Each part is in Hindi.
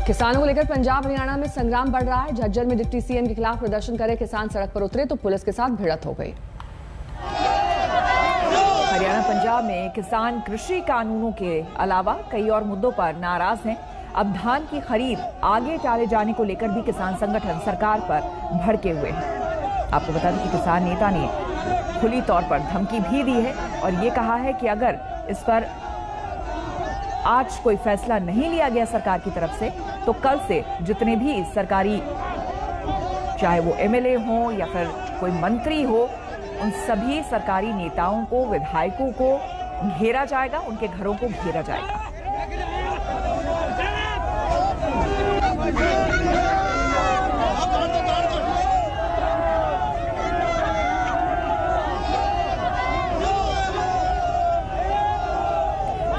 किसानों को लेकर पंजाब हरियाणा में संग्राम बढ़ रहा है। झज्जर में डिप्टी सीएम के खिलाफ प्रदर्शन करे किसान सड़क पर उतरे तो पुलिस के साथ भिड़ंत हो गई। हरियाणा पंजाब में किसान कृषि कानूनों के अलावा कई और मुद्दों पर नाराज हैं। अब धान की खरीद आगे टाले जाने को लेकर भी किसान संगठन सरकार पर भड़के हुए हैं। आपको बता दें कि किसान नेता ने खुली तौर पर धमकी भी दी है और ये कहा है कि अगर इस पर आज कोई फैसला नहीं लिया गया सरकार की तरफ से तो कल से जितने भी सरकारी, चाहे वो एमएलए हो या फिर कोई मंत्री हो, उन सभी सरकारी नेताओं को, विधायकों को घेरा जाएगा, उनके घरों को घेरा जाएगा।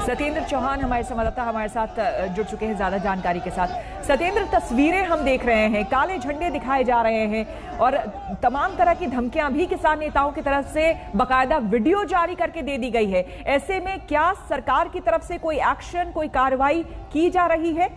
सत्येंद्र चौहान हमारे संवाददाता हमारे साथ जुड़ चुके हैं ज्यादा जानकारी के साथ। सत्येंद्र, तस्वीरें हम देख रहे हैं, काले झंडे दिखाए जा रहे हैं और तमाम तरह की धमकियां भी किसान नेताओं की तरफ से बाकायदा वीडियो जारी करके दे दी गई है। ऐसे में क्या सरकार की तरफ से कोई एक्शन, कोई कार्रवाई की जा रही है?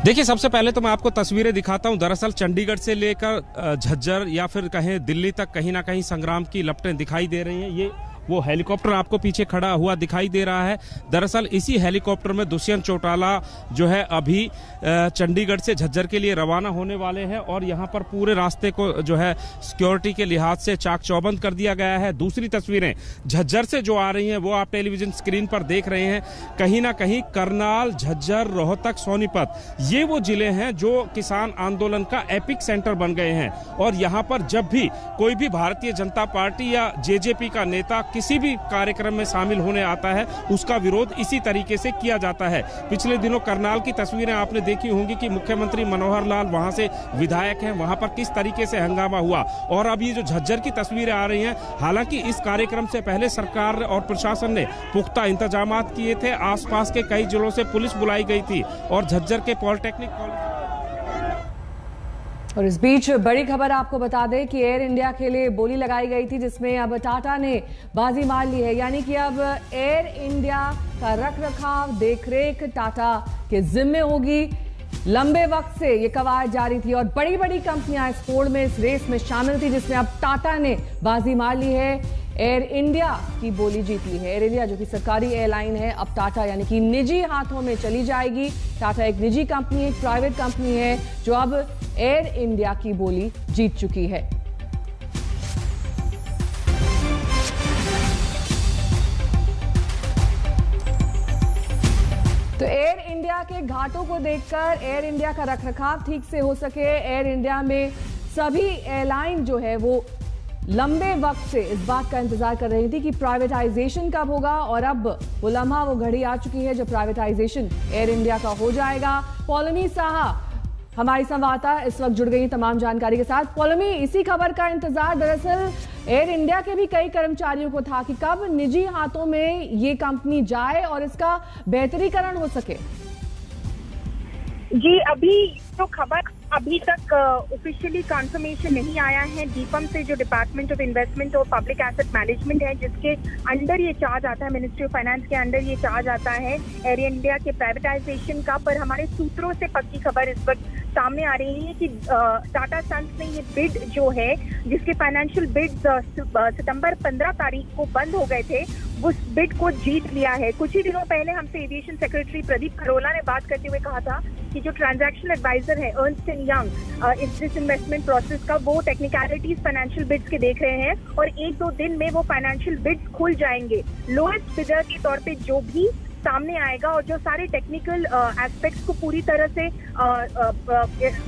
देखिए, सबसे पहले तो मैं आपको तस्वीरें दिखाता हूं। दरअसल चंडीगढ़ से लेकर झज्जर या फिर कहें दिल्ली तक कहीं ना कहीं संग्राम की लपटें दिखाई दे रही हैं। ये वो हेलीकॉप्टर आपको पीछे खड़ा हुआ दिखाई दे रहा है। दरअसल इसी हेलीकॉप्टर में दुष्यंत चौटाला जो है अभी चंडीगढ़ से झज्जर के लिए रवाना होने वाले हैं और यहां पर पूरे रास्ते को जो है सिक्योरिटी के लिहाज से चाक चौबंद कर दिया गया है। दूसरी तस्वीरें झज्जर से जो आ रही हैं वो आप टेलीविजन स्क्रीन पर देख रहे हैं। कहीं ना कहीं करनाल, झज्जर, रोहतक, सोनीपत, ये वो जिले हैं जो किसान आंदोलन का एपिक सेंटर बन गए हैं और यहां पर जब भी कोई भी भारतीय जनता पार्टी या जेजेपी का नेता किसी भी कार्यक्रम में शामिल होने आता है, उसका विरोध इसी तरीके से किया जाता है। पिछले दिनों करनाल की तस्वीरें आपने देखी होंगी कि मुख्यमंत्री मनोहर लाल वहां से विधायक हैं, वहां पर किस तरीके से हंगामा हुआ। और अब ये जो झज्जर की तस्वीरें आ रही हैं, हालांकि इस कार्यक्रम से पहले सरकार और प्रशासन ने पुख्ता इंतजाम किए थे। आसपास के कई जिलों से पुलिस बुलाई गई थी और झज्जर के पॉलिटेक्निक कॉलेज। और इस बीच बड़ी खबर आपको बता दें कि एयर इंडिया के लिए बोली लगाई गई थी जिसमें अब टाटा ने बाजी मार ली है। यानी कि अब एयर इंडिया का रखरखाव, देखरेख टाटा के जिम्मे होगी। लंबे वक्त से ये कवायद जारी थी और बड़ी बड़ी कंपनियां इस होड़ में, इस रेस में शामिल थी जिसमें अब टाटा ने बाजी मार ली है। एयर इंडिया की बोली जीत ली है। एयर इंडिया जो कि सरकारी एयरलाइन है, अब टाटा यानी कि निजी हाथों में चली जाएगी। टाटा एक निजी कंपनी, एक प्राइवेट कंपनी है जो अब एयर इंडिया की बोली जीत चुकी है। तो एयर इंडिया के घाटों को देखकर एयर इंडिया का रखरखाव ठीक से हो सके, एयर इंडिया में सभी एयरलाइन जो है वो लंबे वक्त से इस बात का इंतजार कर रही थी कि प्राइवेटाइजेशन कब होगा और अब वो लम्हा, वो घड़ी आ चुकी है जब प्राइवेटाइजेशन एयर इंडिया का हो जाएगा। पौलमी साहा हमारी संवाददाता इस वक्त जुड़ गई तमाम जानकारी के साथ। पौलमी, इसी खबर का इंतजार दरअसल एयर इंडिया के भी कई कर्मचारियों को था कि कब निजी हाथों में ये कंपनी जाए और इसका बेहतरीकरण हो सके। जी, अभी तो खबर अभी तक ऑफिशियली कंफर्मेशन नहीं आया है। डीपम से जो डिपार्टमेंट ऑफ इन्वेस्टमेंट और पब्लिक एसेट मैनेजमेंट है, जिसके अंडर ये चार्ज आता है, मिनिस्ट्री ऑफ फाइनेंस के अंडर ये चार्ज आता है एयर इंडिया के प्राइवेटाइजेशन का, पर हमारे सूत्रों से पक्की खबर इस वक्त सामने आ रही है कि टाटा सन्स ने ये बिड जो है, जिसके फाइनेंशियल बिड्स सितंबर 15 तारीख को बंद हो गए थे, उस बिड को जीत लिया है। कुछ ही दिनों पहले हमसे एविएशन सेक्रेटरी प्रदीप खरोला ने बात करते हुए कहा था कि जो ट्रांजैक्शनल एडवाइजर है अर्न्स्ट एंड यंग इस इन्वेस्टमेंट प्रोसेस का, वो टेक्निकलिटीज फाइनेंशियल बिड्स के देख रहे हैं और 1-2 दिन में वो फाइनेंशियल बिड्स खुल जाएंगे। लोएस्ट बिडर के तौर पे जो भी सामने आएगा और जो सारे टेक्निकल एस्पेक्ट्स को पूरी तरह से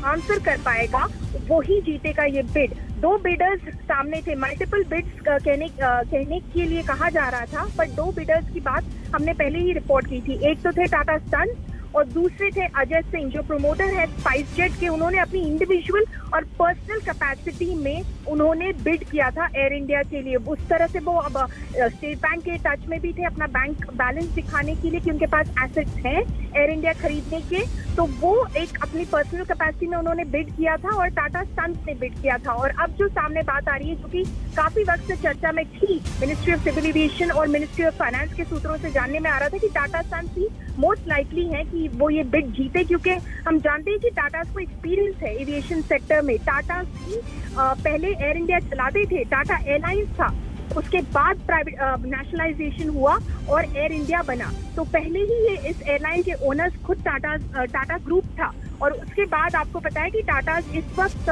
आंसर कर पाएगा, वो ही जीतेगा ये बिड। 2 बिडर्स सामने थे, मल्टीपल बिड्स कहने के लिए कहा जा रहा था, पर 2 बिडर्स की बात हमने पहले ही रिपोर्ट की थी। एक तो थे टाटा सन्स और दूसरे थे अजय सिंह, जो प्रमोटर है स्पाइस जेट के। उन्होंने अपनी इंडिविजुअल और पर्सनल कैपेसिटी में उन्होंने बिड किया था एयर इंडिया के लिए। उस तरह से वो अब स्टेट बैंक के टच में भी थे अपना बैंक बैलेंस दिखाने के लिए कि उनके पास एसेट्स हैं। एयर इंडिया खरीदने के, तो वो एक अपनी पर्सनल कैपेसिटी में उन्होंने बिड किया था और टाटा सन्स ने बिड किया था। और अब जो सामने बात आ रही है, जो कि काफी वक्त से चर्चा में थी, मिनिस्ट्री ऑफ सिविल एविएशन और मिनिस्ट्री ऑफ फाइनेंस के सूत्रों से जानने में आ रहा था कि टाटा सन्स ही मोस्ट लाइकली है कि वो ये बिड जीते, क्योंकि हम जानते हैं कि टाटा को एक्सपीरियंस है एविएशन सेक्टर में। टाटा ही पहले एयर इंडिया चलाते थे, टाटा एयरलाइंस था, उसके बाद प्राइवेट नेशनलाइजेशन हुआ और एयर इंडिया बना। तो पहले ही ये इस एयरलाइन के ओनर्स खुद टाटा ग्रुप था। और उसके बाद आपको पता है कि टाटा इस वक्त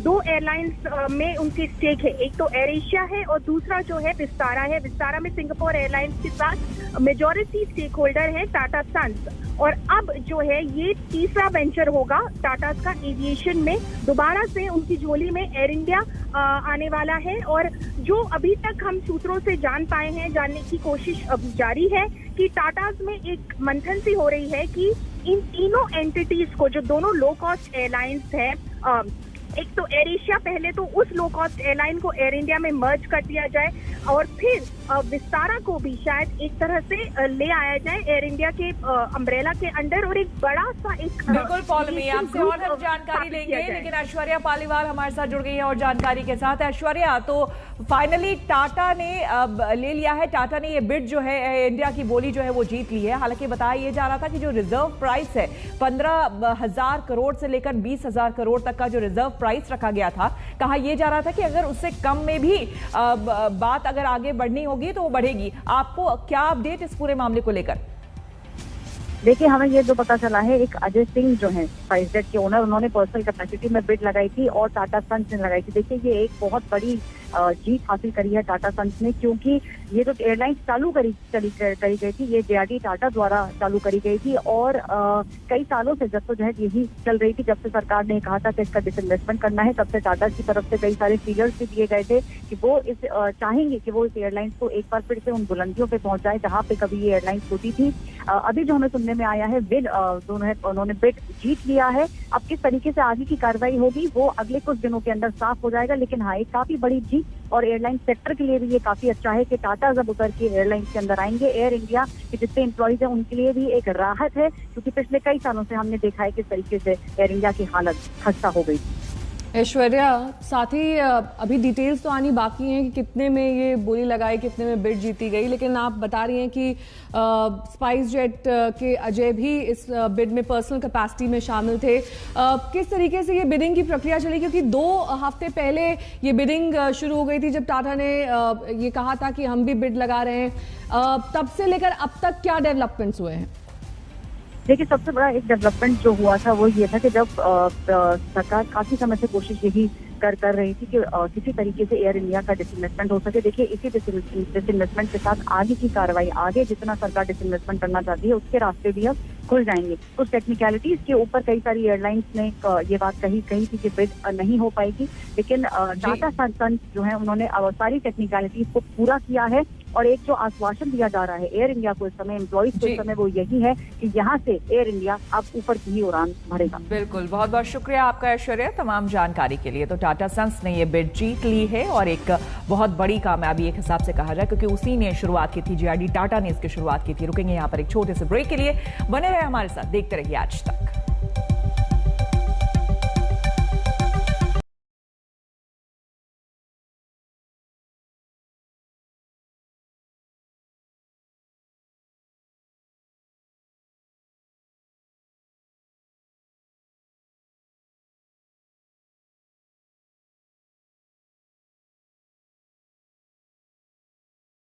2 एयरलाइंस में उनकी स्टेक है, एक तो एयर एशिया है और दूसरा जो है विस्तारा है। विस्तारा में सिंगापुर एयरलाइंस के साथ मेजॉरिटी स्टेक होल्डर है टाटा सन्स। और अब जो है ये तीसरा वेंचर होगा टाटा का एविएशन में, दोबारा से उनकी झोली में एयर इंडिया आने वाला है। और जो अभी तक हम सूत्रों से जान पाए हैं, जानने की कोशिश अब जारी है कि टाटा में एक मंथन सी हो रही है कि इन तीनों एंटिटीज को, जो दोनों लो कॉस्ट एयरलाइंस है, एक तो एयर एशिया, पहले तो उस लो कॉस्ट एयरलाइन को एयर इंडिया में मर्ज कर दिया जाए और फिर विस्तारा को भी शायद एक तरह से ले आया जाए एयर इंडिया के अम्ब्रेला के अंडर। और एक बड़ा सा एक बिल्कुल पौलमी, आपसे और हम जानकारी लेंगे, लेकिन ऐश्वर्या पालीवाल हमारे साथ जुड़ गई है और जानकारी के साथ। ऐश्वर्या, तो फाइनली टाटा ने ले लिया है, टाटा ने ये बिड जो है इंडिया की बोली जो है वो जीत ली है। हालांकि बताया ये जा रहा था कि जो रिजर्व प्राइस है 15,000 करोड़ से लेकर 20,000 करोड़ तक का जो रिजर्व प्राइस रखा गया था, कहा यह जा रहा था कि अगर उससे कम में भी बात अगर आगे बढ़नी होगी तो वो बढ़ेगी। आपको क्या अपडेट इस पूरे मामले को लेकर? देखिए, हमें ये जो पता चला है, एक अजय सिंह जो है स्पाइसजेट के ओनर, उन्होंने पर्सनल कैपेसिटी में बिड लगाई थी और टाटा सन्स ने लगाई थी। देखिए, ये एक बहुत बड़ी जीत हासिल करी है टाटा सन्स ने, क्योंकि ये जो एयरलाइन चालू करी गई थी, ये जेआरडी टाटा द्वारा चालू करी गई थी और कई सालों से जद्दोजहद यही चल रही थी। जब से सरकार ने कहा था कि इसका डिसइन्वेस्टमेंट करना है, तब से टाटा की तरफ से कई सारे फिगर्स भी दिए गए थे कि वो चाहेंगे कि वो इस एयरलाइन को एक बार फिर से उन बुलंदियों पे पहुंचाए जहां पे कभी ये एयरलाइन छोटी थी। अभी जो हमें सुनने में आया है, उन्होंने बिड जीत लिया है। अब किस तरीके से आगे की कार्रवाई होगी वो अगले कुछ दिनों के अंदर साफ हो जाएगा। लेकिन हाँ, एक काफी बड़ी जीत और एयरलाइन सेक्टर के लिए भी ये काफी अच्छा है कि टाटा जब उतर के एयरलाइन के अंदर आएंगे, एयर इंडिया के जितने एम्प्लॉइज हैं उनके लिए भी एक राहत है, क्योंकि पिछले कई सालों से हमने देखा है किस तरीके से एयर इंडिया की हालत खस्ता हो गई। ऐश्वर्या, साथ ही अभी डिटेल्स तो आनी बाकी हैं कि कितने में ये बोली लगाई, कितने में बिड जीती गई, लेकिन आप बता रही हैं कि स्पाइसजेट के अजय भी इस बिड में पर्सनल कैपेसिटी में शामिल थे। किस तरीके से ये बिडिंग की प्रक्रिया चली, क्योंकि 2 हफ्ते पहले ये बिडिंग शुरू हो गई थी जब टाटा ने ये कहा था कि हम भी बिड लगा रहे हैं। तब से लेकर अब तक क्या डेवलपमेंट्स हुए हैं? देखिए, सबसे बड़ा एक डेवलपमेंट जो हुआ था वो ये था कि जब सरकार काफी समय से कोशिश यही कर रही थी कि किसी तरीके से एयर इंडिया का डिसइन्वेस्टमेंट हो सके। देखिए, इसी डिसइन्वेस्टमेंट के साथ आगे की कार्रवाई, आगे जितना सरकार डिसइन्वेस्टमेंट करना चाहती है उसके रास्ते भी अब खुल जाएंगे। कुछ टेक्निकलिटीज के ऊपर कई सारी एयरलाइंस ने ये बात कही थी कि बिड नहीं हो पाएगी, लेकिन टाटा सन्स जो है उन्होंने सारी टेक्निकलिटीज को पूरा किया है। और एक जो आश्वासन दिया जा रहा है एयर इंडिया को इस समय, एम्प्लॉइज को इस समय, वो यही है कि यहाँ से एयर इंडिया अब ऊपर की ही उड़ान भरेगा। बिल्कुल, बहुत बहुत शुक्रिया आपका ऐश्वर्या तमाम जानकारी के लिए। तो टाटा सन्स ने ये बिड जीत ली है और एक बहुत बड़ी कामयाबी एक हिसाब से कहा जाए, क्योंकि उसी ने शुरुआत की थी, जेआरडी टाटा ने इसकी शुरुआत की थी। रुकेंगे यहाँ पर एक छोटे से ब्रेक के लिए, बने रहे हमारे साथ, देखते रहिए आज तक।